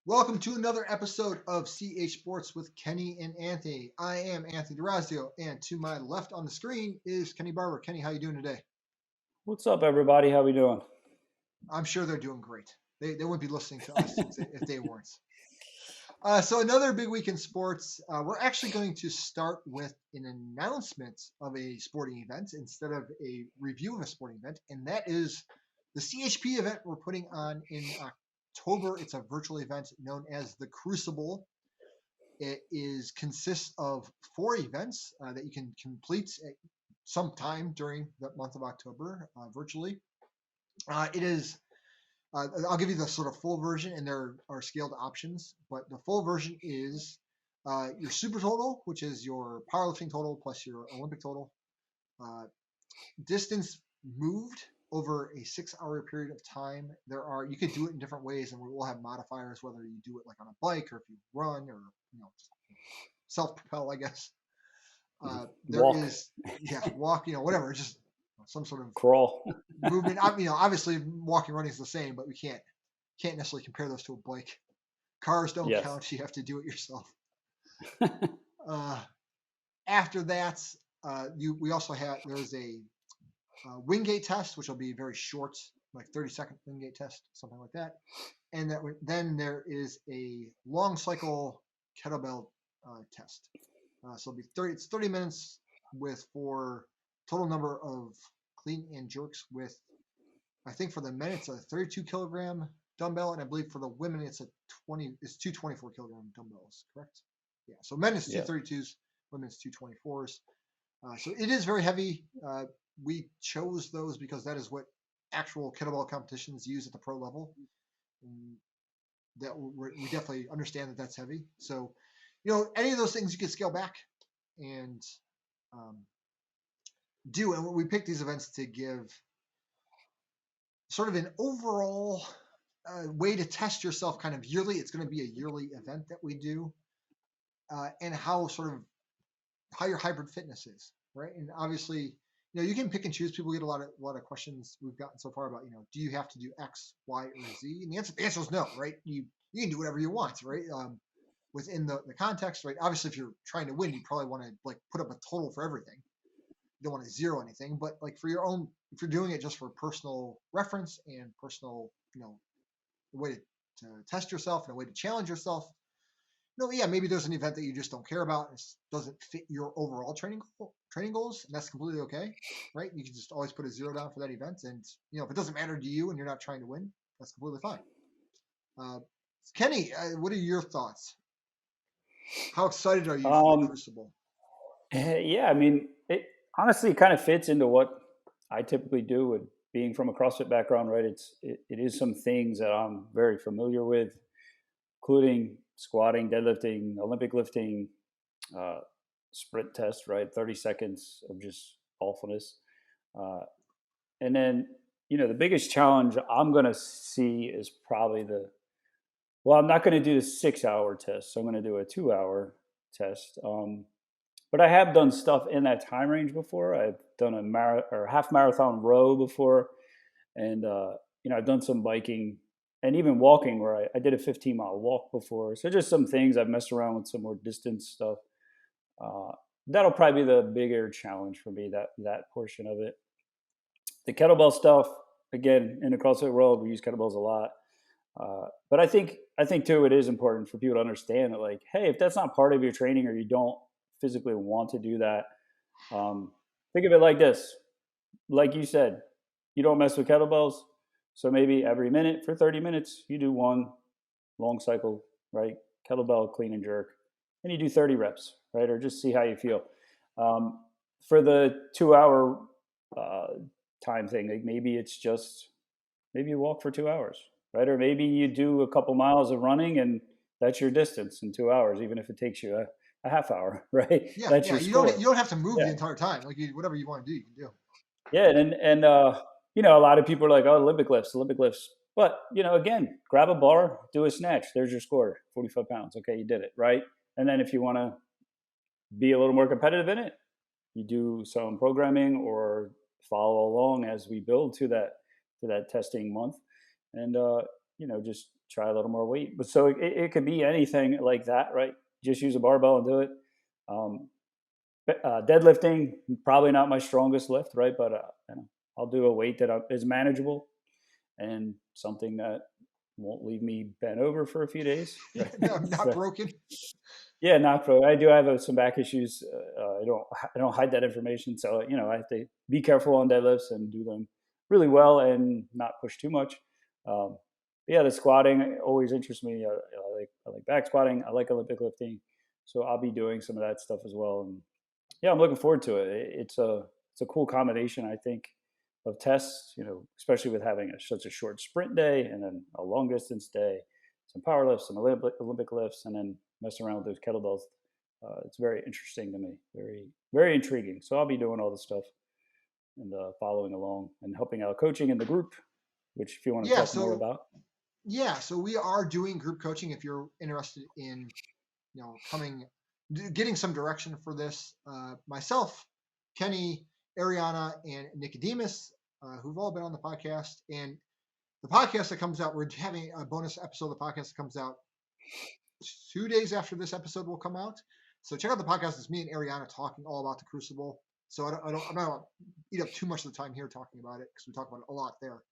Welcome to another episode of CH Sports with Kenny and Anthony. I am Anthony DeRazio, and to my left on the screen is Kenny Barber. Kenny, how you doing today? What's up, everybody? How we doing? I'm sure they're doing great. They wouldn't be listening to us if they weren't. So another big week in sports. We're actually going to start with an announcement of a sporting event instead of a review of a sporting event, and that is the CHP event we're putting on in October. It's a virtual event known as the Crucible. It consists of 4 events that you can complete at some time during the month of October virtually. It is I'll give you the sort of full version, and there are scaled options. But the full version is your super total, which is your powerlifting total plus your Olympic total, distance moved over a 6-hour period of time. You could do it in different ways, and we'll have modifiers whether you do it like on a bike or if you run or self-propel, I guess. There Walk, is walk, whatever, just some sort of crawl. movement. Obviously walking, running is the same, but we can't necessarily compare those to a bike. Cars don't Yes. count. You have to do it yourself. After that, we also have there's a Wingate test, which will be very short, like 30-second Wingate test, something like that. And then there is a long cycle kettlebell test. So it's 30 minutes for total number of clean and jerks with, I think for the men it's a 32 kilogram dumbbell, and I believe for the women it's two 24 kilogram dumbbells, correct? Yeah. So men is two 32s, women's two 24s. So it is very heavy. We chose those because that is what actual kettlebell competitions use at the pro level. That we definitely understand that that's heavy. So, any of those things you can scale back and do. And we picked these events to give sort of an overall way to test yourself kind of yearly. It's going to be a yearly event that we do, and how your hybrid fitness is, right? And obviously, you can pick and choose. People get a lot of questions we've gotten so far about, do you have to do X, Y, or Z? And the answer is no, right? You can do whatever you want, right? Within the context, right? Obviously, if you're trying to win, you probably want to put up a total for everything. You don't want to zero anything, but for your own, if you're doing it just for personal reference and personal, a way to test yourself and a way to challenge yourself, maybe there's an event that you just don't care about and it doesn't fit your overall training goals, and that's completely okay, right? You can just always put a 0 down for that event, and if it doesn't matter to you and you're not trying to win, that's completely fine. Kenny, what are your thoughts? How excited are you for the Crucible? Yeah, I mean, it honestly kind of fits into what I typically do with being from a CrossFit background, right? It is some things that I'm very familiar with, including squatting, deadlifting, Olympic lifting, sprint test, right? 30 seconds of just awfulness. And then, the biggest challenge I'm going to see is probably I'm not going to do the 6-hour test. So I'm going to do a 2-hour test. But I have done stuff in that time range before. I've done a half marathon row before. And, I've done some biking and even walking where I did a 15-mile walk before. So just some things. I've messed around with some more distance stuff. That'll probably be the bigger challenge for me, that portion of it. The kettlebell stuff, again, in the CrossFit world, we use kettlebells a lot. But I think too, it is important for people to understand that, hey, if that's not part of your training or you don't physically want to do that, think of it like this. Like you said, you don't mess with kettlebells. So maybe every minute for 30 minutes, you do one long cycle, right? Kettlebell clean and jerk, and you do 30 reps, right? Or just see how you feel. For the 2-hour time thing, maybe you walk for 2 hours, right? Or maybe you do a couple miles of running and that's your distance in 2 hours, even if it takes you a half hour, right? Yeah, that's your you don't have to move the entire time. Whatever you want to do, you can do. Yeah, and a lot of people are like, oh, Olympic lifts. But, again, grab a bar, do a snatch. There's your score, 45 pounds. Okay, you did it, right? And then if you want to be a little more competitive in it, you do some programming or follow along as we build to that testing month. And, just try a little more weight. But so it could be anything like that, right? Just use a barbell and do it. Um, Deadlifting, probably not my strongest lift, right? But I'll do a weight that is manageable and something that won't leave me bent over for a few days. Right? Not So, broken. yeah, not pro. I do have some back issues. I don't hide that information, so I have to be careful on deadlifts and do them really well and not push too much. Um, yeah, the squatting always interests me. I like back squatting. I like Olympic lifting, so I'll be doing some of that stuff as well. And yeah, I'm looking forward to it. It's a cool combination, I think, of tests. Especially with having such a short sprint day and then a long distance day, some power lifts, some Olympic lifts, and then messing around with those kettlebells. It's very interesting to me, very very intriguing. So I'll be doing all this stuff and following along and helping out coaching in the group, which if you want to Yeah. talk more So about. yeah. So we are doing group coaching. If you're interested in, getting some direction for this, myself, Kenny, Ariana, and Nicodemus, who've all been on the podcast, and the podcast that comes out, we're having a bonus episode of the podcast that comes out 2 days after this episode will come out. So check out the podcast. It's me and Ariana talking all about the Crucible. So I'm not going to eat up too much of the time here talking about it because we talk about it a lot there.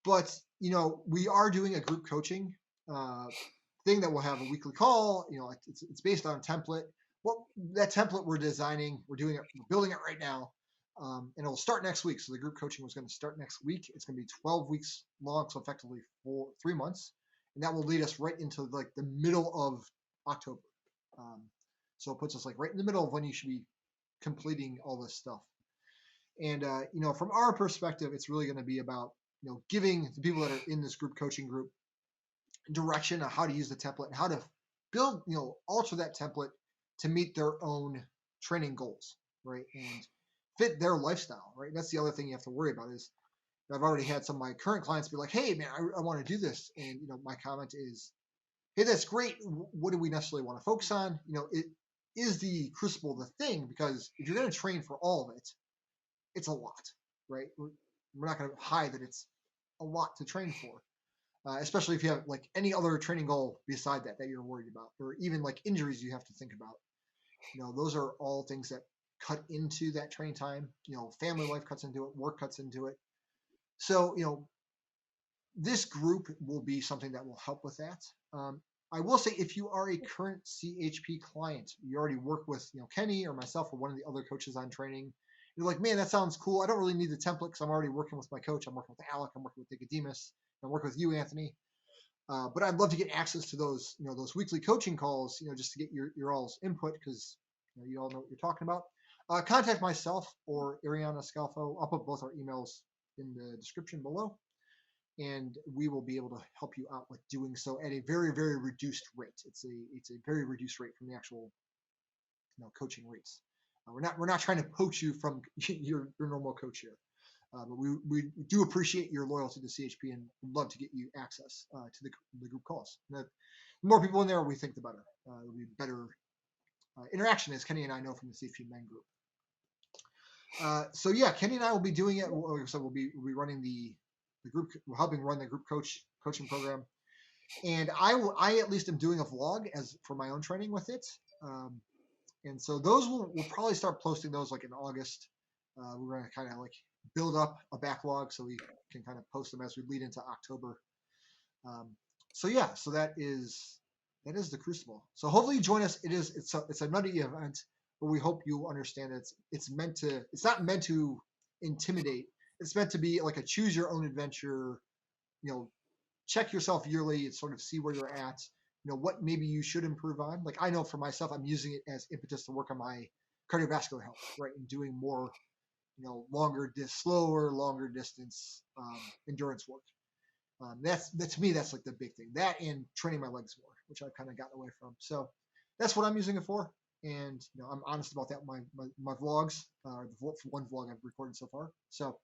But we are doing a group coaching thing that will have a weekly call. It's based on a template. Well, that template we're designing, we're building it right now, and it'll start next week. So the group coaching was going to start next week. It's going to be 12 weeks long, so effectively 3 months, and that will lead us right into like the middle of October. So it puts us like right in the middle of when you should be completing all this stuff. And from our perspective, it's really going to be about giving the people that are in this group coaching group direction on how to use the template and how to build, alter that template to meet their own training goals, right? And fit their lifestyle, right? That's the other thing you have to worry about is I've already had some of my current clients be like, hey, man, I want to do this. And, my comment is, hey, that's great. What do we necessarily want to focus on? It is the Crucible the thing, because if you're going to train for all of it, it's a lot, right? We're not going to hide that it's a lot to train for. Especially if you have like any other training goal beside that you're worried about, or even like injuries you have to think about. Those are all things that cut into that training time. Family life cuts into it, work cuts into it. So, this group will be something that will help with that. I will say, if you are a current CHP client, you already work with, Kenny or myself or one of the other coaches on training. You're like, man, that sounds cool. I don't really need the template because I'm already working with my coach. I'm working with Alec. I'm working with Nicodemus. I'm working with you, Anthony. But I'd love to get access to those, those weekly coaching calls, just to get your all's input because you all know what you're talking about. Contact myself or Ariana Scalfo. I'll put both our emails in the description below, and we will be able to help you out with doing so at a very, very reduced rate. It's a very reduced rate from the actual coaching rates. We're not trying to poach you from your normal coach here. But we do appreciate your loyalty to CHP and would love to get you access to the group calls. The more people in there, we think the better. It'll be better interaction, as Kenny and I know from the CHP men group. So yeah, Kenny and I will be doing it. Like I said, we'll be running the group, helping run the group coaching program. And I at least am doing a vlog as for my own training with it. And so those we'll probably start posting those like in August. We're going to kind of like build up a backlog so we can kind of post them as we lead into October. So yeah, so that is the Crucible. So hopefully you join us. It's a nutty event, but we hope you understand that it's not meant to intimidate. It's meant to be like a choose your own adventure. Check yourself yearly and sort of see where you're at. What maybe you should improve on. Like I know for myself, I'm using it as impetus to work on my cardiovascular health, right, and doing more longer distance endurance work. That's to me, that's like the big thing. That and training my legs more, which I've kind of gotten away from. So that's what I'm using it for. And I'm honest about that. My vlogs, the one vlog I've recorded so far. So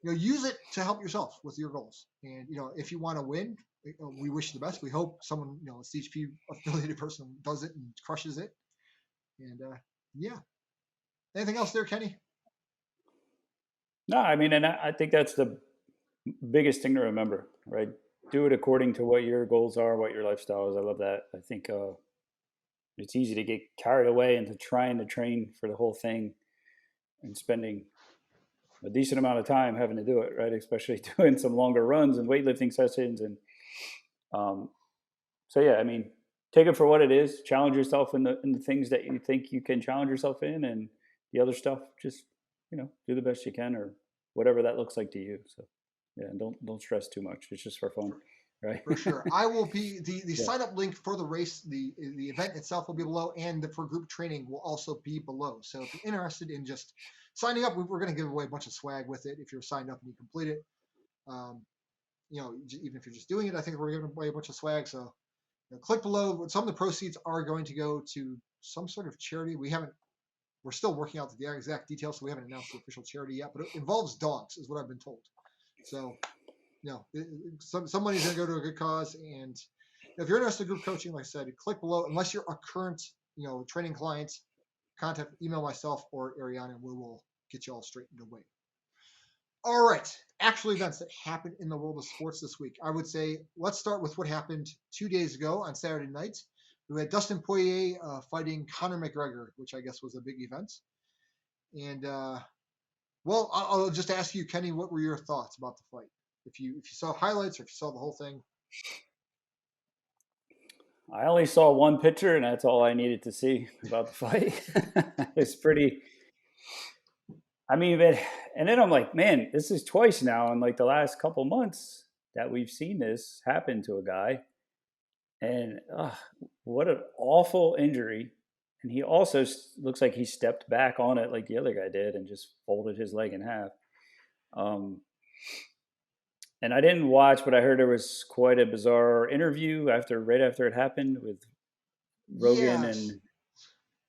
use it to help yourself with your goals. And if you want to win, we wish you the best. We hope someone, a CHP affiliated person does it and crushes it. And yeah. Anything else there, Kenny? No, I mean, and I think that's the biggest thing to remember, right? do it according to what your goals are, what your lifestyle is. I love that. I think it's easy to get carried away into trying to train for the whole thing and spending a decent amount of time having to do it, right? Especially doing some longer runs and weightlifting sessions. And um, so, yeah, I mean, take it for what it is. Challenge yourself in the things that you think you can challenge yourself in, and the other stuff, just do the best you can, or whatever that looks like to you. So, yeah, and don't stress too much. It's just for fun, For, right? for sure. I will be the Yeah. sign up link for the race, the event itself will be below, and for group training will also be below. So if you're interested in just signing up, we're going to give away a bunch of swag with it if you're signed up and you complete it. Um, even if you're just doing it, I think we're giving away a bunch of swag. So click below. Some of the proceeds are going to go to some sort of charity. We're still working out the exact details, so we haven't announced the official charity yet. But it involves dogs, is what I've been told. So some money's going to go to a good cause. And if you're interested in group coaching, like I said, click below. Unless you're a current, training client, email myself or Ariana, and we will get you all straightened away. All right, actual events that happened in the world of sports this week. I would say let's start with what happened 2 days ago on Saturday night. We had Dustin Poirier fighting Conor McGregor, which I guess was a big event. And well, I'll just ask you, Kenny, what were your thoughts about the fight? If you saw highlights or if you saw the whole thing. I only saw one picture, and that's all I needed to see about the fight. It's pretty. I mean, and then I'm like, man, this is twice now in like the last couple months that we've seen this happen to a guy, and what an awful injury. And he also looks like he stepped back on it like the other guy did and just folded his leg in half. Um, and I didn't watch, but I heard there was quite a bizarre interview right after it happened with Rogan, Yes. and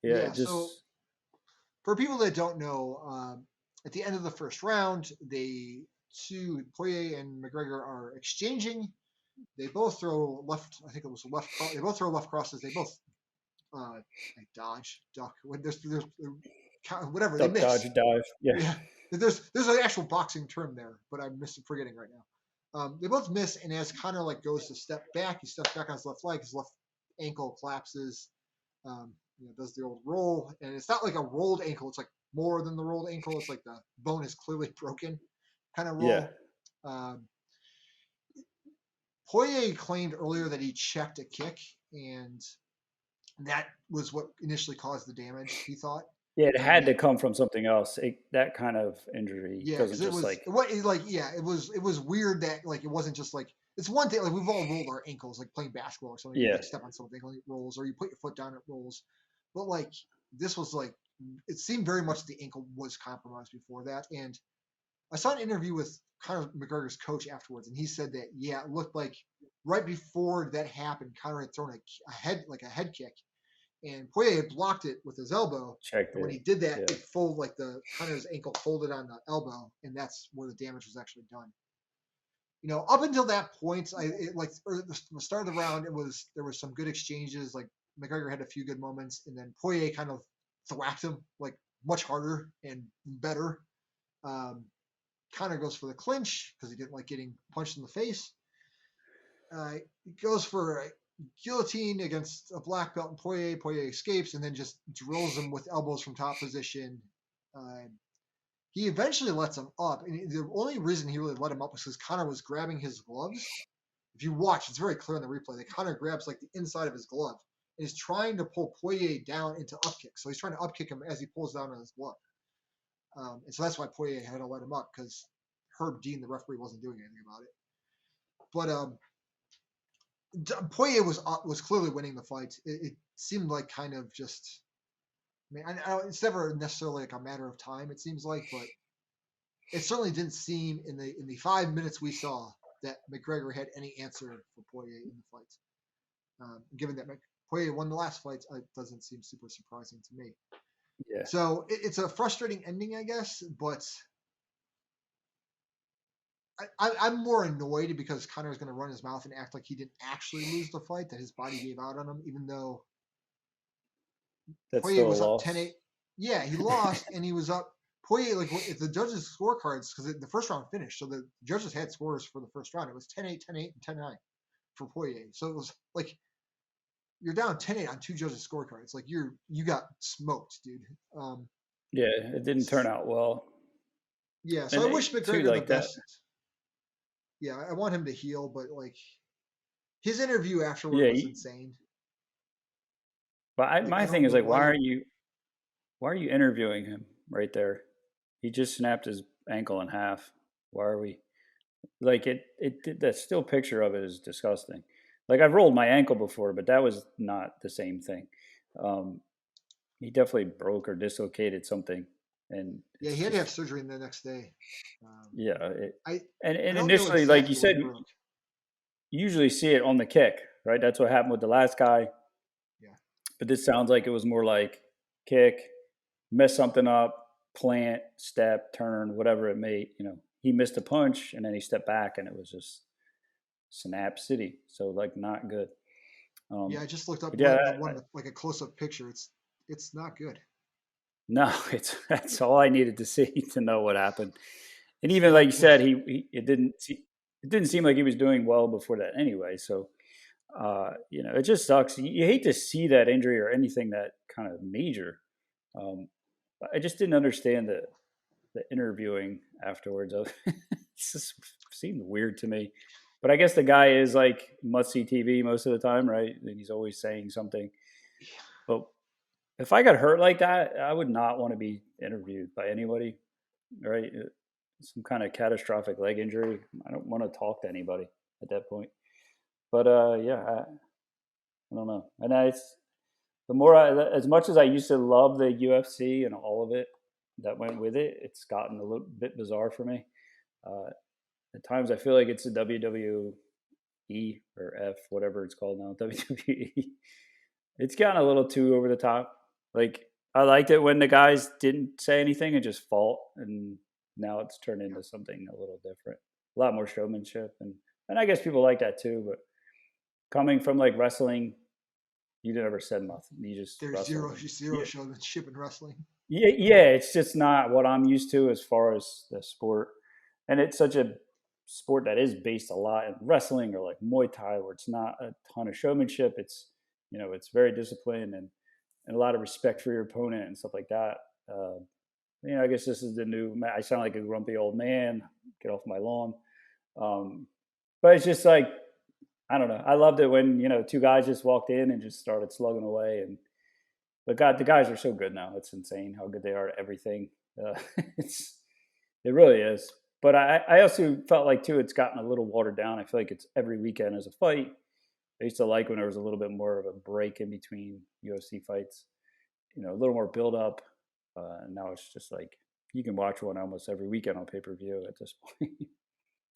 yeah, Yeah. it So just for people that don't know, at the end of the first round, Poirier and McGregor are exchanging. They both throw left. I think it was left. They both throw left crosses. They both like dodge, duck. There's whatever they duck, miss. dodge, dive. Yeah, Yeah, there's an actual boxing term there, but I'm forgetting right now. They both miss, and as Conor goes to step back, he steps back on his left leg. His left ankle collapses. Does the old roll, and it's not like a rolled ankle. It's like more than the rolled ankle. It's like the bone is clearly broken, kind of yeah. roll. Um, Poirier claimed earlier that he checked a kick, and that was what initially caused the damage. He thought, Yeah, it and had to that come from something else. That kind of injury yeah, because doesn't just like it was weird that like it wasn't just like it's one thing like we've all rolled our ankles like playing basketball or something. You yeah, like step on something and it rolls, or you put your foot down it rolls. But like this was like it seemed very much the ankle was compromised before that. And I saw an interview with Conor McGregor's coach afterwards, and he said that yeah, it looked like right before that happened, Conor had thrown a head kick, and Poirier had blocked it with his elbow. checked And when it. he did that, Yeah, it folded like the Conor's ankle folded on the elbow, and that's where the damage was actually done. Up until that point, the start of the round, there was some good exchanges. Like McGregor had a few good moments, and then Poirier kind of thwacked him like much harder and better. Um, Connor goes for the clinch because he didn't like getting punched in the face. He goes for a guillotine against a black belt and Poirier. Poirier escapes and then just drills him with elbows from top position. Uh, he eventually lets him up, and the only reason he really let him up was because Connor was grabbing his gloves. If you watch, it's very clear in the replay that Connor grabs like the inside of his glove and is trying to pull Poirier down into up kick. So he's trying to up kick him as he pulls down on his glove. And so that's why Poirier had to let him up because Herb Dean, the referee, wasn't doing anything about it. But Poirier was clearly winning the fight. It seemed like kind of just. I mean, it's never necessarily like a matter of time. It seems like, but it certainly didn't seem in the 5 minutes we saw that McGregor had any answer for Poirier in the fight. Given that Poirier won the last fight, it doesn't seem super surprising to me. yeah. So it's a frustrating ending, I guess, but I'm more annoyed because Conor's going to run his mouth and act like he didn't actually lose the fight, that his body gave out on him, even though That's Poirier still a was up loss. 10-8. Yeah, he lost, and he was up. Poirier, like if the judges' scorecards, because the first round finished, so the judges had scores for the first round. It was 10-8, 10-8, and 10-9 for Poirier. So it was like you're down 10-8 on two judges' scorecards. Like you got smoked, dude. Um, Yeah, it didn't turn out well. yeah, so And I wish too, McGregor the like that. best. Yeah, I want him to heal, but like his interview afterward Yeah, was insane. but Like my I thing don't is know like, why you. why are you interviewing him right there? He just snapped his ankle in half. Why are we like that still picture of it is disgusting. Like I've rolled my ankle before, but that was not the same thing. Um, he definitely broke or dislocated something, and Yeah, it's he had to have just surgery the next day. Um, yeah. I I And don't know initially, like you exactly what said, he broke. you usually see it on the kick, right? That's what happened with the last guy. Yeah, But this sounds like it was more like kick, mess something up, plant, step, turn, whatever it may. He missed a punch and then he stepped back, and it was just snap city. So like not good. yeah. Um, I just looked up but yeah, the one like a close up picture. It's not good. no, it's that's all I needed to see to know what happened. And It's even like not you good. said, it didn't seem like he was doing well before that anyway. So it just sucks. You hate to see that injury or anything that kind of major. Um, I just didn't understand the interviewing afterwards. It just seemed weird to me. But I guess the guy is like must see TV most of the time, right? And he's always saying something. But if I got hurt like that, I would not want to be interviewed by anybody, right? Some kind of catastrophic leg injury. I don't want to talk to anybody at that point. But yeah, I don't know. And the more as much as I used to love the UFC and all of it that went with it, it's gotten a little bit bizarre for me. Uh, at times, I feel like it's a WWE or F, whatever it's called now, WWE. It's gotten a little too over the top. Like I liked it when the guys didn't say anything and just fought, and now it's turned Yeah, into something a little different. A lot more showmanship, and I guess people like that too. But coming from like wrestling, you never said nothing. You just there's wrestled. zero showmanship in wrestling. Yeah, it's just not what I'm used to as far as the sport. And it's such a sport that is based a lot in wrestling or like Muay Thai, where it's not a ton of showmanship. It's very disciplined and a lot of respect for your opponent and stuff like that. Uh, I guess this is the new. I sound like a grumpy old man. Get off my lawn. Um, but it's just like I don't know. I loved it when two guys just walked in and just started slugging away, and but God, the guys are so good now. It's insane how good they are at everything. Uh, it's it really is. But I also felt like too it's gotten a little watered down. I feel like it's every weekend as a fight. I used to like when there was a little bit more of a break in between UFC fights. A little more build up. And now it's just like you can watch one almost every weekend on pay per view at this point.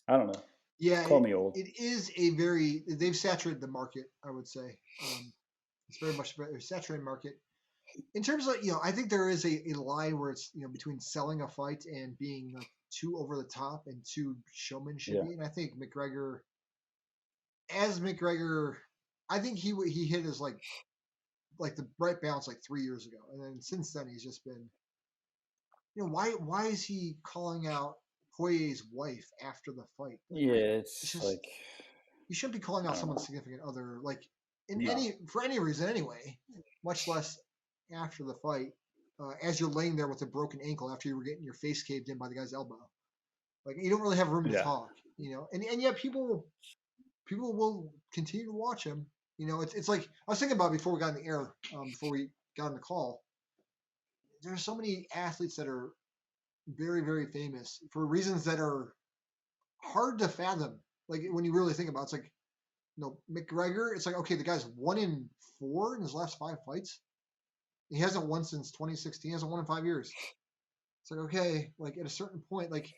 I don't know. Yeah, Call me old. it is a very they've saturated the market. I would say it's very much a saturated market in terms of I think there is a line where it's between selling a fight and being like too over the top and too Yeah. showmanshipy. And I think McGregor, I think he hit his like the right balance like 3 years ago, and then since then he's just been why is he calling out Poirier's wife after the fight? Like Yeah, it's it's just like you shouldn't be calling I out don't someone's know. significant other like in No. any for any reason anyway, much less after the fight. As you're laying there with a broken ankle after you were getting your face caved in by the guy's elbow, like you don't really have room to Yeah. talk, and yet people will continue to watch him. It's like I was thinking about before we got in the air, before we got on the call. There's so many athletes that are very, very famous for reasons that are hard to fathom. Like when you really think about it, it's like, McGregor, it's like, okay, the guy's 1-4 in his last 5 fights. He hasn't won since 2016. He hasn't won in 5 years. It's like, okay, like at a certain point, like,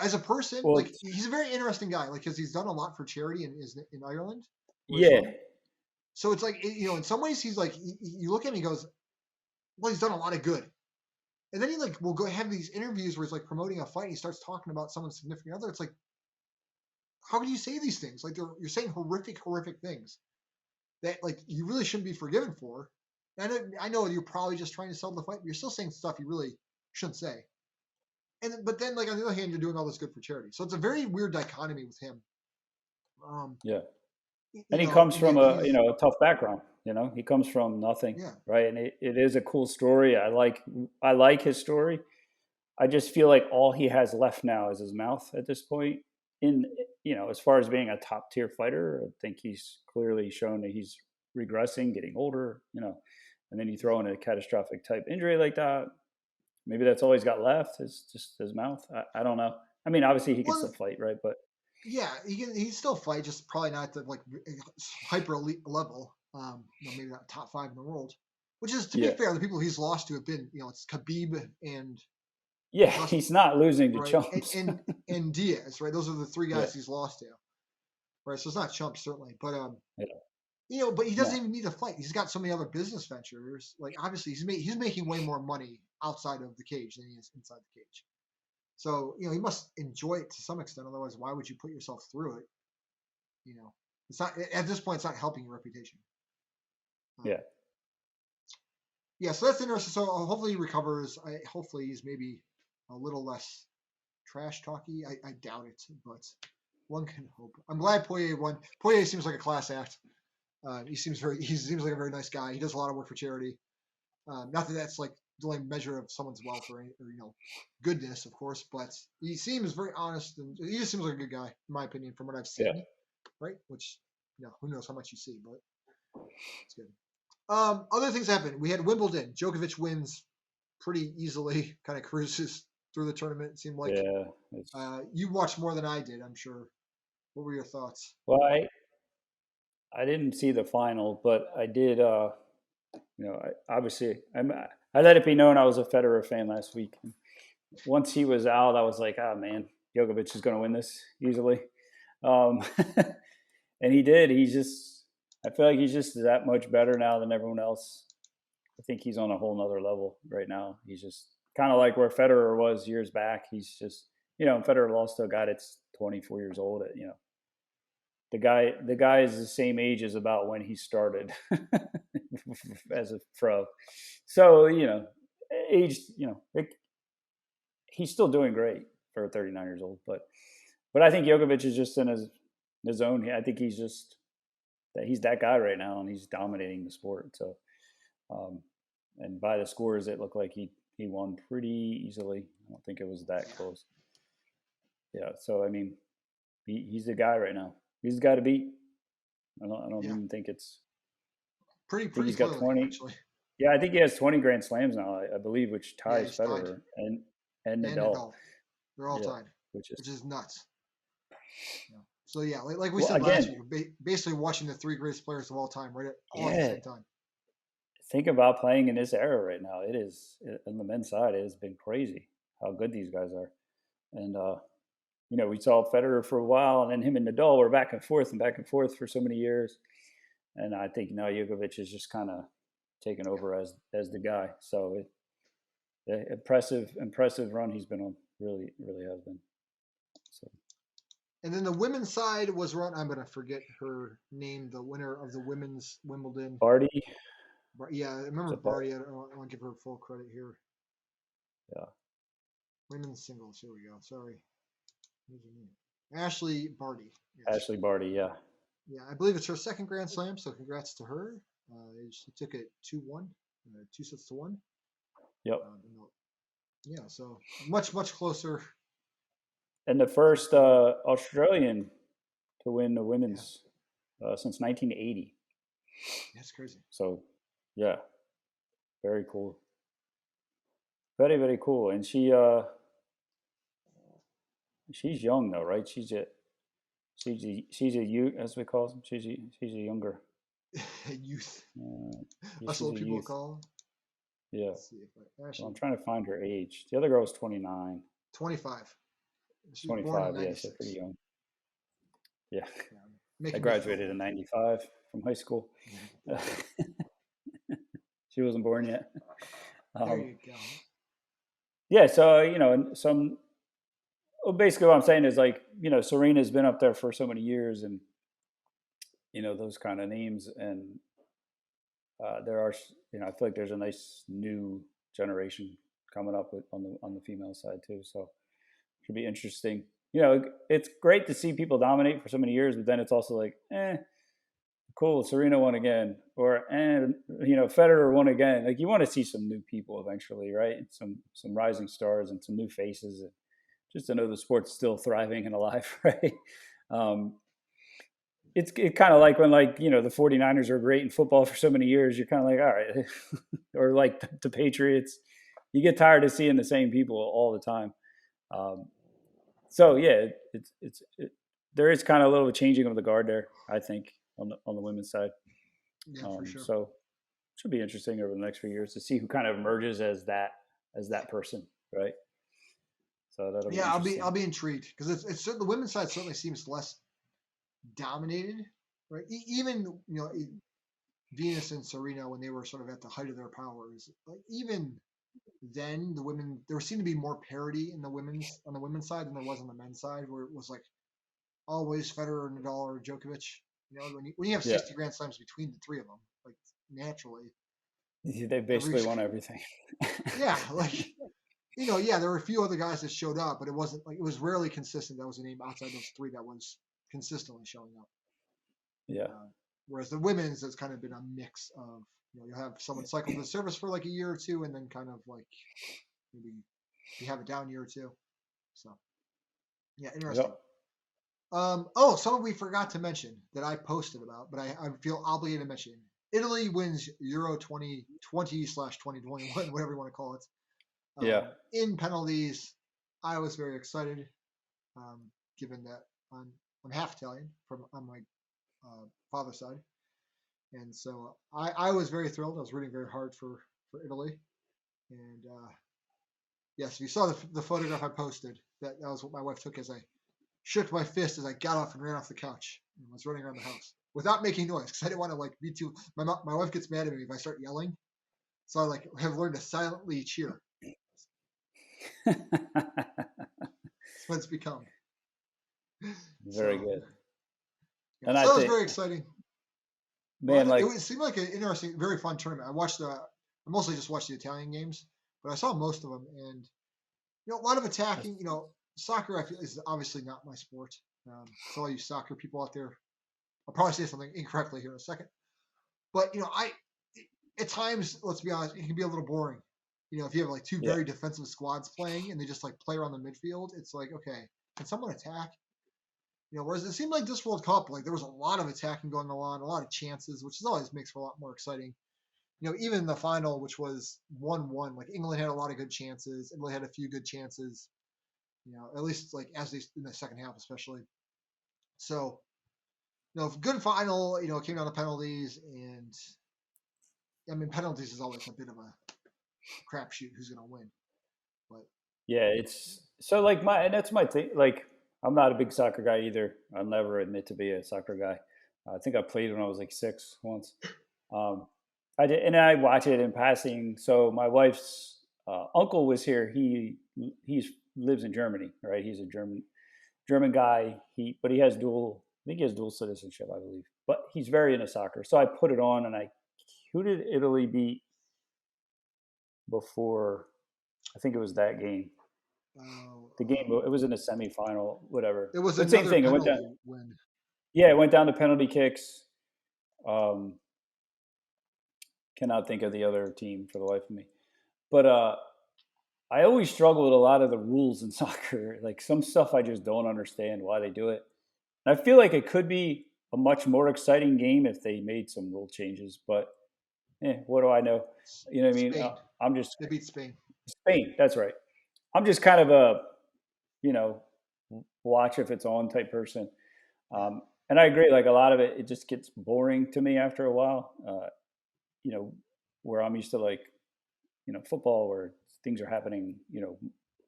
as a person, Well, like he's a very interesting guy, like, because he's done a lot for charity and is in Ireland where he's yeah. from. So it's like, in some ways, he's like, you look at him, he goes, well, he's done a lot of good. And then he like will go have these interviews where he's like promoting a fight. And he starts talking about someone's significant other. It's like, how can you say these things? Like you're saying horrific, horrific things that like you really shouldn't be forgiven for. And I know you're probably just trying to sell the fight, but you're still saying stuff you really Shouldn't say. But then like on the other hand, you're doing all this good for charity. So it's a very weird dichotomy with him. Um, Yeah. And you he know, comes and from yet a he's a tough background. He comes from nothing, yeah. right? And it is a cool story. I like his story. I just feel like all he has left now is his mouth at this point. In as far as being a top tier fighter, I think he's clearly shown that he's regressing, getting older. And then you throw in a catastrophic type injury like that. Maybe that's all he's got left is just his mouth. I don't know. I mean, obviously he can still Well, fight, right? But yeah, he still fight, just probably not at the like hyper elite level. Maybe not top 5 in the world. Which is, to be yeah, fair, the people he's lost to have been, it's Khabib and yeah, Dustin, he's not losing to right? chumps. And Diaz, right? Those are the 3 Yeah, guys he's lost to, right? So it's not chump certainly, but yeah, but he doesn't no, even need to fight. He's got so many other business ventures. Like obviously he's making way more money outside of the cage than he is inside the cage. So he must enjoy it to some extent. Otherwise, why would you put yourself through it? It's not at this point. It's not helping your reputation. yeah, Yeah, so that's interesting. So hopefully he recovers. Hopefully he's maybe a little less trash talky. I doubt it, but one can hope. I'm glad Poirier won. Poirier seems like a class act. He seems like a very nice guy. He does a lot of work for charity. Not that that's like the only measure of someone's wealth or goodness, of course, but he seems very honest and he just seems like a good guy, in my opinion, from what I've yeah. seen. Right? Which, who knows how much you see, but it's good. Other things happen. We had Wimbledon. Djokovic wins pretty easily, kind of cruises through the tournament. It seemed like Yeah. you watched more than I did, I'm sure. What were your thoughts? Well, I didn't see the final, but I did. Obviously, I let it be known I was a Federer fan last week. Once he was out, I was like, oh man, Djokovic is going to win this easily. Um, and he did. I feel like he's just that much better now than everyone else. I think he's on a whole nother level right now. He's just kind of like where Federer was years back. He's just, Federer lost to a guy that's 24 years old. The guy is the same age as about when he started as a pro. So, age, he's still doing great for 39 years old. But I think Djokovic is just in his own. I think he's that guy right now, and he's dominating the sport. So, and by the scores, it looked like he won pretty easily. I don't think it was that close. Yeah. So I mean, he's the guy right now. He's the guy to beat. I don't Yeah, even think it's. I think pretty he's got clearly 20. actually. Yeah, I think he has 20 Grand Slams now. I believe, which Yeah, ties he's tied, Federer and and Nadal. Nadal. They're all Yeah, tied, which is which is nuts. Yeah. So yeah, like we well said last again. week, basically watching the 3 greatest players of all time, right, all at the Yeah, same time. think about playing in this era right now. It is on the men's side. It has been crazy how good these guys are, and we saw Federer for a while, and then him and Nadal were back and forth for so many years. And I think now Djokovic is just kind of taken over as the guy. So impressive run he's been on. Really, really has been. So And then the women's side was run. I'm gonna forget her name. The winner of the women's Wimbledon. Barty, Yeah, I remember is it Bar- Barty. I don't want to give her full credit here. yeah, Women's singles. Here we go. Sorry. What's her name? Ashley Barty. Yes. Ashley Barty, yeah, Yeah, I believe it's her second Grand Slam. So congrats to her. She took it 2-1, 2-1. yep. Yeah, so much closer. And the first Australian to win the Yeah, women's since 1980. that's crazy. So, yeah, very cool. Very, very cool. And she's young though, right? She's a youth, as we call them. She's a younger. Youth. Yeah, That's she's what a people youth. call. Yeah. Let's see if So Ashley I'm trying to find her age. The other girl's 29. 25. She was born in 25. Yeah, she's pretty 96. young. Yeah. Yeah, I making me feel graduated in old. '95 from high school. Yeah. She wasn't born yet. There Um, you go. yeah. So and basically what I'm saying is like Serena's been up there for so many years, and those kind of names, and there are I feel like there's a nice new generation coming up with on the female side too. So should be interesting. You know, it's great to see people dominate for so many years, but then it's also like, cool, Serena won again, or Federer won again. Like you want to see some new people eventually, right? Some rising stars and some new faces, just to know the sport's still thriving and alive, right? Um, it's kind of like when the 49ers are great in football for so many years. You're kind of like, all right, or like the Patriots. You get tired of seeing the same people all the time. So yeah, there is kind of a little changing of the guard there, I think, on the women's side. Yeah, for sure. So it should be interesting over the next few years to see who kind of emerges as that person, right? So that'll be interesting. I'll be intrigued because it's the women's side certainly seems less dominated, right? Even Venus and Serena when they were sort of at the height of their powers, like even then the women there seemed to be more parity on the women's side than there was on the men's side, where it was like always Federer, Nadal, or Djokovic. When you have 60 Grand Slams between the three of them, like naturally, they basically won everything. Yeah, like there were a few other guys that showed up, but it was rarely consistent. That was a name outside those three that was consistently showing up. Yeah. Whereas the women's has kind of been a mix of you'll have someone cycle the service for like a year or two, and then kind of like maybe you have a down year or two. So yeah, interesting. Yep. Something we forgot to mention that I posted about, but I feel obligated to mention. Italy wins Euro 2020/2021, whatever you want to call it. In penalties. I was very excited, given that I'm half Italian on my father's side, and so I was very thrilled. I was rooting very hard for Italy, and yes, if you saw the photograph I posted, that was what my wife took as I shook my fist as I got off and ran off the couch and was running around the house without making noise because I didn't want to be too. My wife gets mad at me if I start yelling, so I have learned to silently cheer. That's what it's become. Very good. Yeah, and so that was very exciting. Man, it seemed like an interesting, very fun tournament. I mostly just watched the Italian games, but I saw most of them, and a lot of attacking. Soccer I feel is obviously not my sport. So all you soccer people out there, I'll probably say something incorrectly here in a second, but at times, let's be honest, it can be a little boring. If you have two very defensive squads playing and they just play around the midfield, it's like, okay, can someone attack? Whereas it seemed like this World Cup, there was a lot of attacking going on, a lot of chances, which always makes for a lot more exciting. Even the final, which was 1-1, England had a lot of good chances, Italy had a few good chances. At least as they in the second half, especially. So, good final. Came down to penalties, and I mean, penalties is always a bit of a crapshoot who's going to win. But yeah, it's so and that's my thing. I'm not a big soccer guy either. I'll never admit to be a soccer guy. I think I played when I was 6 once. I did, and I watch it in passing. So my wife's uncle was here. He lives in Germany, right? He's a German guy. But he has dual. I think he has dual citizenship, I believe. But he's very into soccer. So I put it on, and who did Italy beat before? I think it was that game. The game, it was in a semifinal, whatever. It was the same thing. It went down. Win. Yeah, it went down to penalty kicks. Cannot think of the other team for the life of me. But I always struggle with a lot of the rules in soccer. Some stuff I just don't understand why they do it. And I feel like it could be a much more exciting game if they made some rule changes. But what do I know? You know what I mean? I'm just they beat Spain. Spain, that's right. I'm just kind of a watch if it's on type person. And I agree. A lot of it just gets boring to me after a while. Where I'm used to football where things are happening,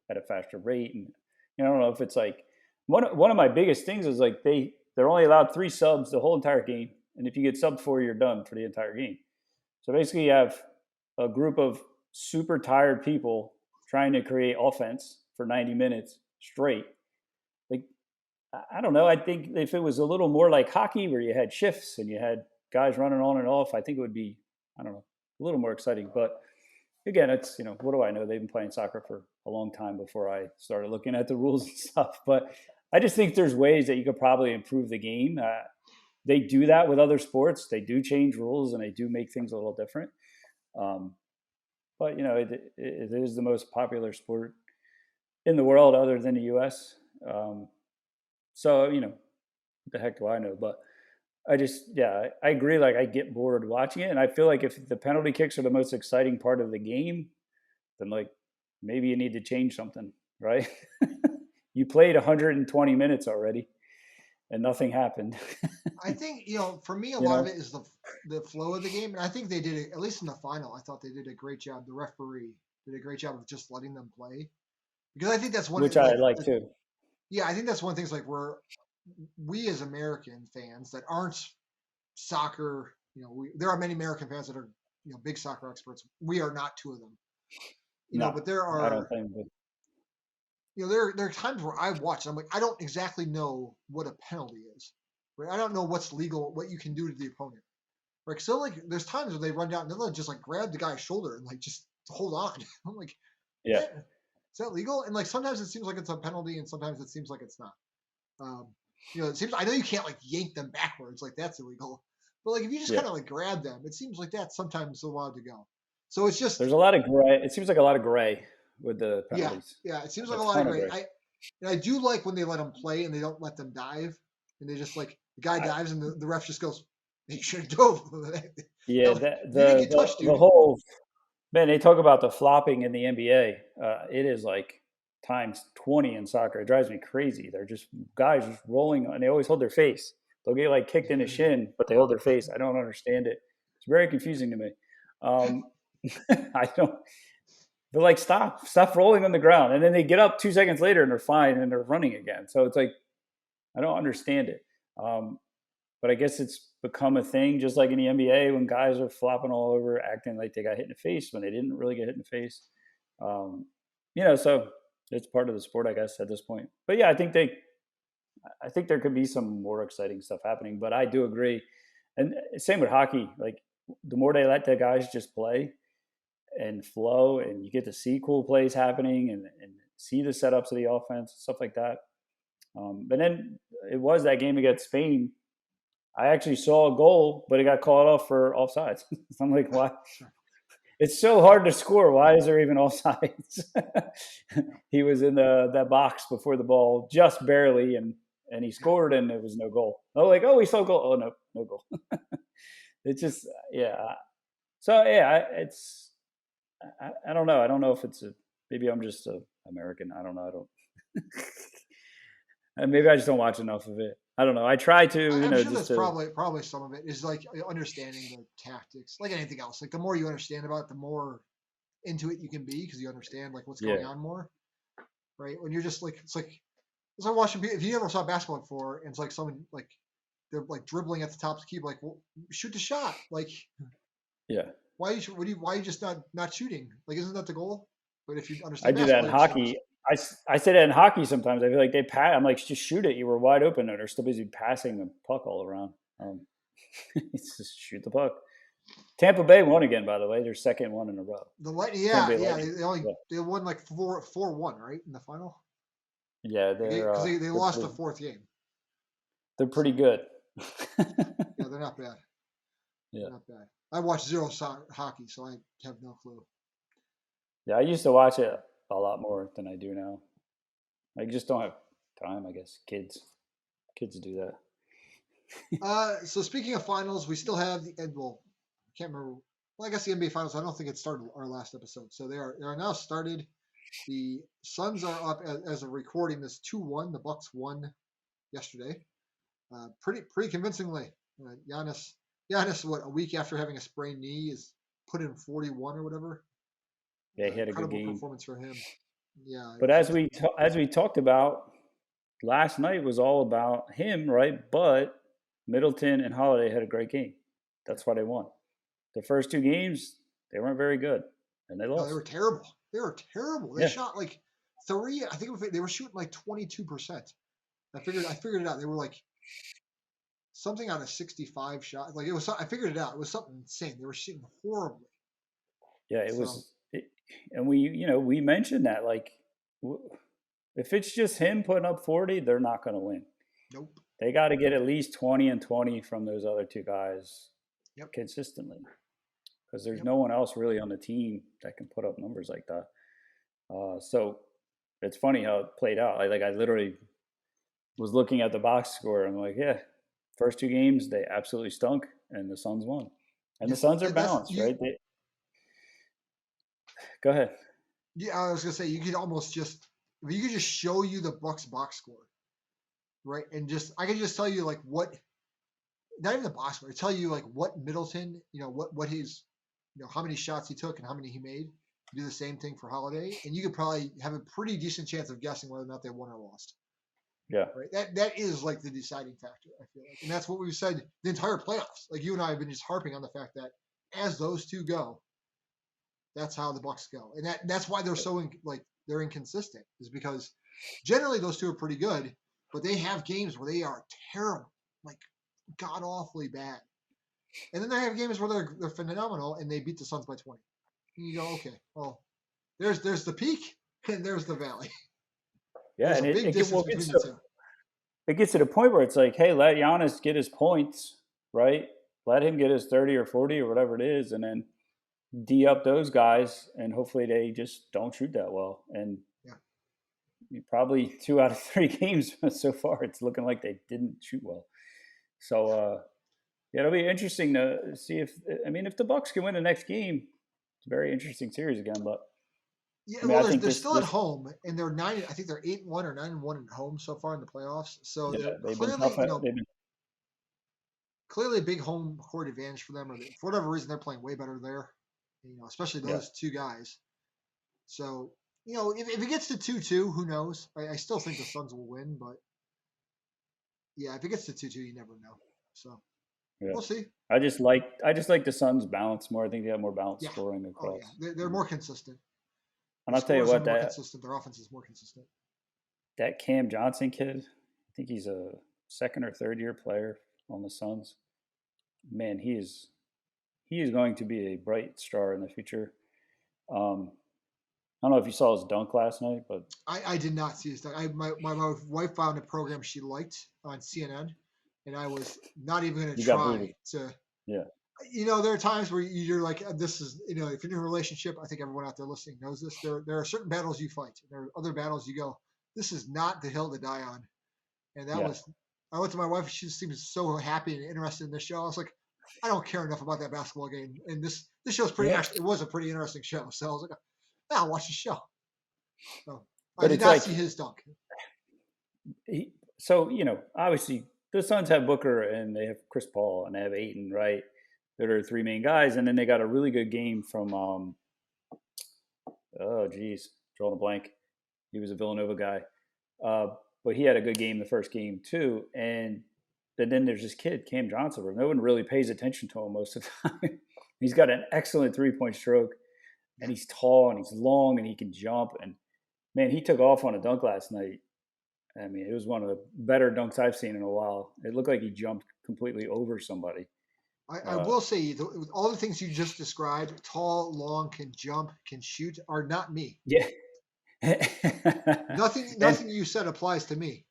at a faster rate. And I don't know if it's one of my biggest things is they're only allowed 3 subs the whole entire game. And if you get subbed 4, you're done for the entire game. So basically you have a group of super tired people trying to create offense for 90 minutes straight. I don't know. I think if it was a little more like hockey where you had shifts and you had guys running on and off, I think it would be, I don't know, a little more exciting. But again, it's, what do I know? They've been playing soccer for a long time before I started looking at the rules and stuff. But I just think there's ways that you could probably improve the game. They do that with other sports. They do change rules and they do make things a little different. Um, but it is the most popular sport in the world other than the U.S. So what the heck do I know? But I agree. Like I get bored watching it, and I feel like if the penalty kicks are the most exciting part of the game, then like maybe you need to change something, right? You played 120 minutes already, and nothing happened. I think for me, a you lot of know, it is the flow of the game, and I think they did it at least in the final. I thought they did a great job. The referee did a great job of just letting them play because I think that's one which I like too. yeah, I think that's one of the things like we as American fans that aren't soccer, there are many American fans that are big soccer experts. We are not two of them, No, but there I don't are think. But there are times where I watch and I'm like, I don't exactly know what a penalty is. Right? I don't know what's legal, what you can do to the opponent. Right? So like there's times where they run down and they'll just like grab the guy's shoulder and like just hold on. I'm like, yeah, is that legal? And like sometimes it seems like it's a penalty and sometimes it seems like it's not. Um, it seems I know you can't like yank them backwards, like that's illegal. But like if you just yeah. kind of like grab them, it seems like that's sometimes allowed to go. So it's just There's a lot of gray. It seems like a lot of gray with the yeah, penalties. yeah. It seems A like a lot of ton of great. gray. I do like when they let them play and they don't let them dive, and they just like the guy I, dives and the ref just goes, "You should have dove." yeah, Like, you didn't get touched, the dude. whole man. They talk about the flopping in the NBA. It is like times 20 in soccer. It drives me crazy. They're just guys just rolling, and they always hold their face. They'll get like kicked in the shin, but they hold their face. I don't understand it. It's very confusing to me. Um, I don't. They're like, stop rolling on the ground, and then they get up 2 seconds later and they're fine and they're running again. So it's like I don't understand it. Um, but I guess it's become a thing, just like in the NBA when guys are flopping all over, acting like they got hit in the face when they didn't really get hit in the face. Um, so it's part of the sport, I guess, at this point. But yeah, I think there could be some more exciting stuff happening. But I do agree, and same with hockey. Like the more they let the guys just play and flow, and you get to see cool plays happening and see the setups of the offense, stuff like that. But then it was that game against Spain. I actually saw a goal, but it got called off for offsides. I'm like, why? It's so hard to score. Why is there even offsides? He was in that box before the ball, just barely, and he scored, and it was no goal. Oh, like, oh, we saw a goal. Oh, no, no goal. It's just, yeah. So yeah, I don't know. I don't know if maybe I'm just a American. I don't know. I don't. And maybe I just don't watch enough of it. I don't know. I try to, I'm sure just that's to. probably some of it is like understanding the tactics, like anything else. Like the more you understand about it, the more into it you can be because you understand like what's going Yeah, on more. Right? When you're just like it's like watching. If you never saw basketball before, and it's like someone like they're like dribbling at the top of the key, like well, shoot the shot. Like yeah. why are you just not shooting? Like isn't that the goal? But if you I understand do that basketball, in you just hockey. I say that in hockey sometimes. I feel like they pass. I'm like, just shoot it. You were wide open, and they're still busy passing the puck all around. It's just shoot the puck. Tampa Bay won again, by the way. Their second one in a row. the light. Tampa Yeah, Bay yeah. Lightning. Yeah, They won like 4-1 right in the final yeah, because they lost the pretty, fourth game. they're pretty So good. yeah, they're not bad. Yeah, They're not bad. I watch zero hockey, so I have no clue. yeah. I used to watch it a lot more than I do now. I just don't have time. I guess kids do that. So speaking of finals, we still have the well, I can't remember. Well, I guess the NBA finals. I don't think it started our last episode, so they are now started. The Suns are up as of recording this 2-1. The Bucks won yesterday, pretty convincingly. Giannis, what a week after having a sprained knee, is put in 41 or whatever. Yeah, he had a good Incredible game. performance for him. Yeah, But as we talked about last night was all about him, right? But Middleton and Holiday had a great game. yeah. That's why they won. The first two games they weren't very good, and they No, they lost. were terrible. They were terrible. They Yeah, shot like three. I think they were shooting like 22%. I figured it out. They were like something out of 65 shots. Like it was. I figured it out. It was something insane. They were shooting horribly. yeah. So and we mentioned that, like, if it's just him putting up 40, they're not going to win. Nope. They got to get at least 20 and 20 from those other two guys Yep. consistently, because there's Yep. no one else really on the team that can put up numbers like that. So it's funny how it played out. I literally was looking at the box score and I'm like, yeah, first two games they absolutely stunk, and the Suns won. And the Yeah. Suns are That's balanced, you. right? Go ahead. Yeah, I was gonna say you could almost just if you could just show you the Bucks box score, right, and just I could just tell you like what not even the box score, tell you like what Middleton, what his, how many shots he took and how many he made. Do the same thing for Holiday, and you could probably have a pretty decent chance of guessing whether or not they won or lost. Yeah. Right, that is like the deciding factor. I feel like, and that's what we've said the entire playoffs. Like you and I have been just harping on the fact that as those two go, that's how the Bucks go, and that's why they're so they're inconsistent. Is because generally those two are pretty good, but they have games where they are terrible, like god awfully bad, and then they have games where they're phenomenal and they beat the Suns by 20. And you go, okay, well, there's the peak and there's the valley. Yeah, There's a and big distance between the two. it gets to the point where it's like, hey, let Giannis get his points, right? Let him get his 30 or 40 or whatever it is, and then D up those guys, and hopefully they just don't shoot that well. And probably 2 out of 3 games so far, it's looking like they didn't shoot well. So yeah, it'll be interesting to see if the Bucks can win the next game. It's a very interesting series again. But Yeah, I mean, well, I think they're this still at this home, and they're 9. I think they're 8-1 or 9-1 at home so far in the playoffs. So yeah, they're they've been clearly, tough. They've been clearly a big home court advantage for them, or for whatever reason they're playing way better there. Especially yeah. those two guys. So if it gets to 2-2, who knows? I still think the Suns will win, but yeah, if it gets to 2-2, you never know. So Yeah. we'll see. I just like the Suns' balance more. I think they have more balanced Yeah. scoring Oh yeah, across. they're more consistent. And Their I'll tell you scores are what, more consistent. Their offense is more consistent. that Cam Johnson kid, I think he's a second or third year player on the Suns. Man, he is going to be a bright star in the future. I don't know if you saw his dunk last night, but I did not see this. My wife found a program she liked on CNN, and I was not even going to you got booted. try to. Yeah. There are times where you're like, this is, if you're in a relationship, I think everyone out there listening knows this. There are certain battles you fight. There are other battles you go, this is not the hill to die on. And that Yeah. was, I went to my wife. She seemed so happy and interested in this show. I was like, I don't care enough about that basketball game. And this show's pretty, Yeah. actually, it was a pretty interesting show. So I was like, I'll watch the show. So I But did it's not like see his dunk. obviously the Suns have Booker and they have Chris Paul and they have Ayton, right? They're their 3 main guys, and then they got a really good game from oh geez, drawing a blank. He was a Villanova guy, but he had a good game the first game too. And then there's this kid Cam Johnson, where no one really pays attention to him most of the time. He's got an excellent 3-point stroke, and he's tall and he's long and he can jump. And man, he took off on a dunk last night. I mean, it was one of the better dunks I've seen in a while. It looked like he jumped completely over somebody. I will say, all the things you just described, tall, long, can jump, can shoot, are not me. Yeah. Nothing you said applies to me.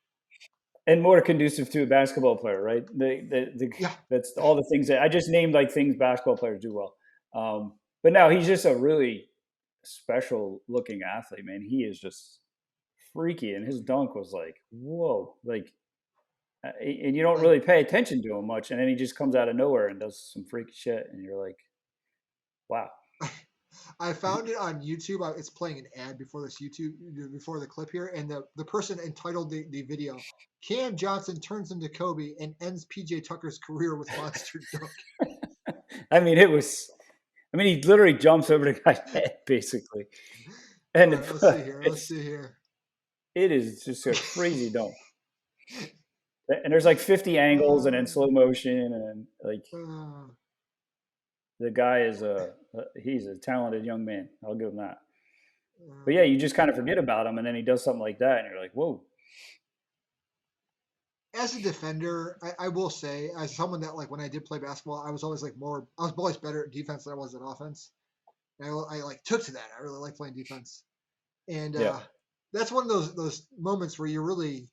And more conducive to a basketball player, right? Yeah. That's all the things that I just named, like things basketball players do well. But now he's just a really special looking athlete, man. He is just freaky, and his dunk was like, whoa, like, and you don't really pay attention to him much, and then he just comes out of nowhere and does some freaky shit, and you're like, wow. I found it on YouTube. It's playing an ad before the clip here, and the person entitled the video, Cam Johnson turns into Kobe and ends PJ Tucker's career with monster dunk. I mean, he literally jumps over the guy's head, basically. And right, let's see here. It is just a crazy dunk. And there's like 50 angles and in slow motion, and like the guy is he's a talented young man. I'll give him that. But yeah, you just kind of forget about him, and then he does something like that, and you're like, whoa. As a defender, I will say, as someone that, like, when I did play basketball, I was always better at defense than I was at offense. And I like took to that. I really like playing defense, and Yeah. that's one of those moments where you really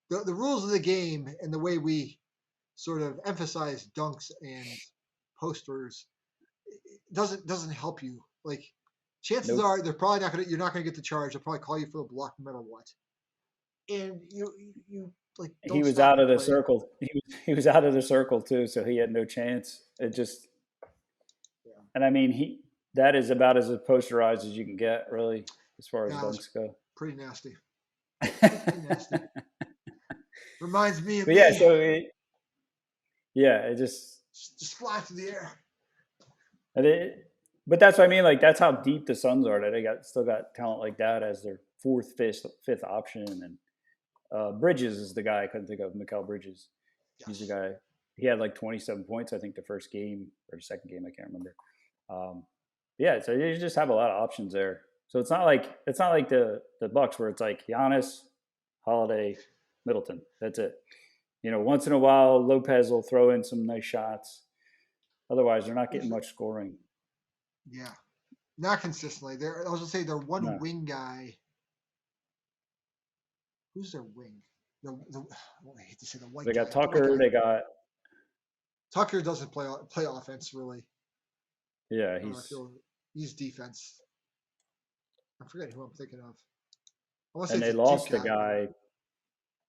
the rules of the game and the way we sort of emphasize dunks and posters doesn't help you. Like chances Nope. are they're probably not gonna you're not gonna get the charge. They'll probably call you for the block no matter what. And you like He don't was stop out the of the play. circle. He was out of the circle too, so he had no chance. It just, Yeah, and I mean, he that is about as posterized as you can get, really, as far as yeah, it's dunks go. pretty nasty. Pretty nasty. But Reminds me of yeah, me. so yeah, it just, Just fly through the air. and it, but that's what I mean. Like that's how deep the Suns are. That they got still got talent like that as their fourth, fifth option, and Bridges is the guy I couldn't think of. Mikal Bridges. He's the Yes. guy. He had like 27 points, I think, the first game or the second game. I can't remember. Um, yeah, so you just have a lot of options there. So it's not like the Bucks where it's like Giannis, Holiday, Middleton. That's it. Once in a while Lopez will throw in some nice shots. Otherwise, they're not getting much scoring. Yeah. Not consistently. I was gonna say their one No, wing guy. Who's their wing? I hate to say the white they got guy. The white Tucker. guy. They got Tucker doesn't play offense really. yeah. I feel he's defense. I forget who I'm thinking of. I want to say And it's they a Duke lost the guy, but guy.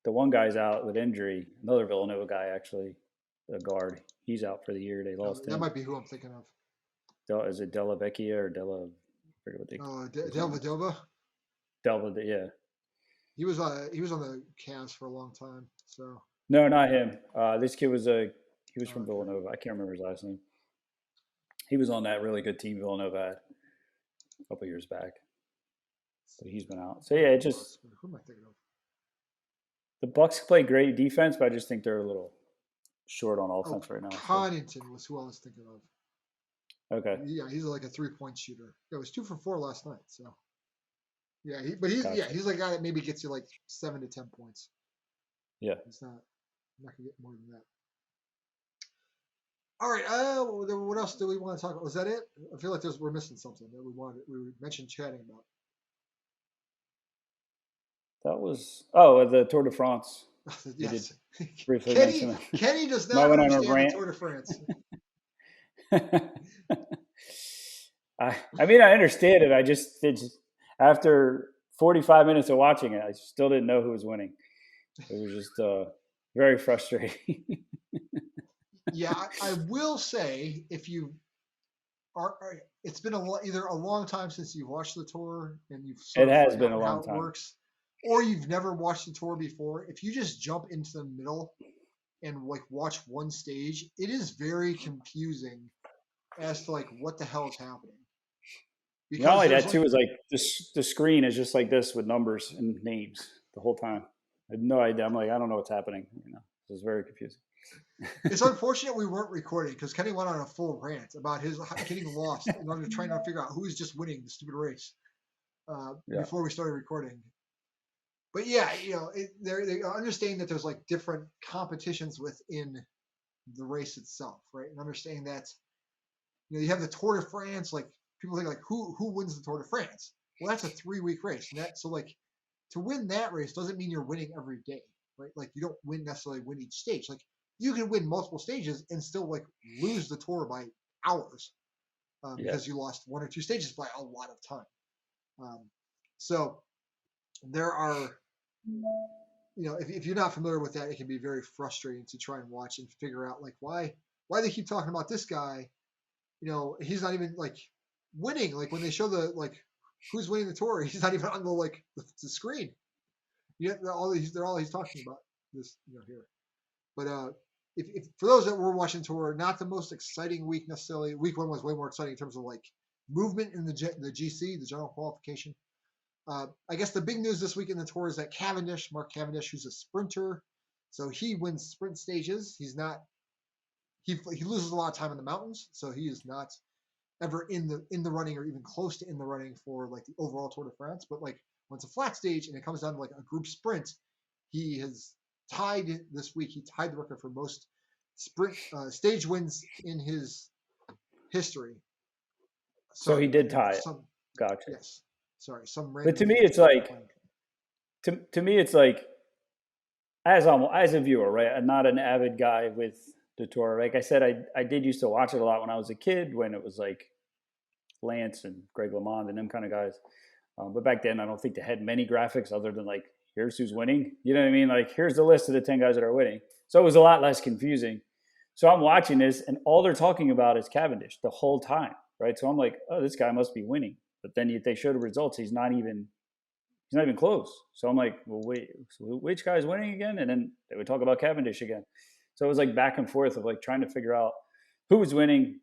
The one guy's out with injury. Another Villanova guy, actually, the guard. He's out for the year. They lost that him. might be who I'm thinking of. Is it Della Vecchia or Della? I forget what his name is. Delvedova. Delva, yeah. He was on the Cavs for a long time. So No, not him. This kid he was from okay. Villanova. I can't remember his last name. He was on that really good team Villanova had a couple years back, but he's been out. So yeah, it just Who am I thinking of? the Bucks play great defense, but I just think they're a little short on Oh, offense right now. So Connaughton was who I was thinking of. okay, Yeah, he's like a 3-point shooter. It was 2 for 4 last night. So yeah, gotcha. he's like a guy that maybe gets you like 7 to 10 points. Yeah, He's not gonna get more than that. All right. What else do we want to talk about? Was that it? I feel like we're missing something that we mentioned chatting about. that was the Tour de France. We did Yes. briefly Kenny mention that. Kenny does I not went on a understand the rant. Tour de France. I mean, I understand it. After 45 minutes of watching it, I still didn't know who was winning. It was just very frustrating. Yeah, I will say if you it's been either a long time since you've watched the tour and you've It sort of has been a forgotten how long it time. works, or you've never watched the tour before. If you just jump into the middle and like watch one stage, it is very confusing as to like what the hell is happening Not because only there's that, like too, is like the screen is just like this with numbers and names the whole time. I had no idea. I'm like, I don't know what's happening. It was very confusing. it's unfortunate we weren't recording because Kenny went on a full rant about his getting lost in order to try to figure out who's just winning the stupid race Yeah. before we started recording. But yeah, they understand that there's like different competitions within the race itself, right? And understanding that you have the Tour de France, like people think like who wins the Tour de France? Well, that's a 3-week race, and so like to win that race doesn't mean you're winning every day, right? Like you don't necessarily win each stage. Like you can win multiple stages and still like lose the tour by hours Yeah. because you lost 1 or 2 stages by a lot of time. Um, so there are, if you're not familiar with that, it can be very frustrating to try and watch and figure out like why they keep talking about this guy. He's not even like winning. Like when they show the like who's winning the tour, he's not even on the screen. Yeah, they're all he's talking about this here. But if for those that were watching tour, not the most exciting week necessarily. Week 1 was way more exciting in terms of like movement in the GC, the general qualification. I guess the big news this week in the tour is that Mark Cavendish, who's a sprinter, so he wins sprint stages. He's not. He loses a lot of time in the mountains, so he is not ever in the running or even close to in the running for like the overall Tour de France. But like when it's a flat stage and it comes down to like a group sprint, he has tied this week. He tied the record for most sprint stage wins in his history. So he Sorry, I did think tie it. some, Gotcha. yes. Sorry, some But random to me, idiot it's started like complaining. to me, it's like as a viewer, right? I'm not an avid guy with the tour. Like I said, I did used to watch it a lot when I was a kid when it was like Lance and Greg LeMond and them kind of guys. But back then, I don't think they had many graphics other than like, here's who's winning. You know what I mean? Like, here's the list of the 10 guys that are winning. So it was a lot less confusing. So I'm watching this, and all they're talking about is Cavendish the whole time, right? So I'm like, oh, this guy must be winning. But then they show the results. He's not even close. So I'm like, well, wait, so which guy's winning again? And then they would talk about Cavendish again. So it was like back and forth of like trying to figure out who was winning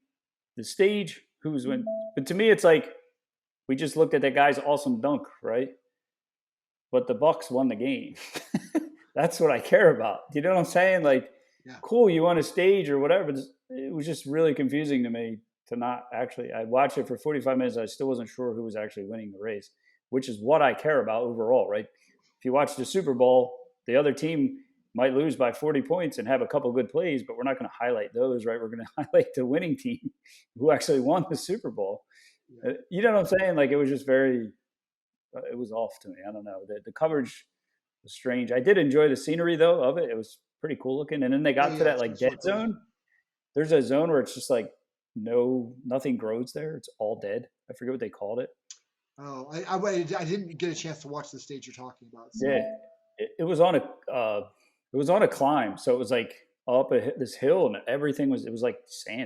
the stage, who was winning. But to me, it's like we just looked at that guy's awesome dunk, right? But the Bucks won the game. That's what I care about. Do you know what I'm saying? Like, Yeah. cool, you won a stage or whatever. It was just really confusing to me to not actually. I watched it for 45 minutes. I still wasn't sure who was actually winning the race, which is what I care about overall, right? If you watch the Super Bowl, the other team might lose by 40 points and have a couple good plays, but we're not going to highlight those, right? We're going to highlight the winning team who actually won the Super Bowl. Yeah. You know what I'm saying? Like, it was just it was off to me. I don't know. The coverage was strange. I did enjoy the scenery though of it. It was pretty cool looking. And then they got to that like dead zone. There's a zone where it's just like nothing grows there. It's all dead. I forget what they called it. Oh, I didn't get a chance to watch the stage you're talking about. So. Yeah, it was on a climb, so it was like up this hill, and it was like sand.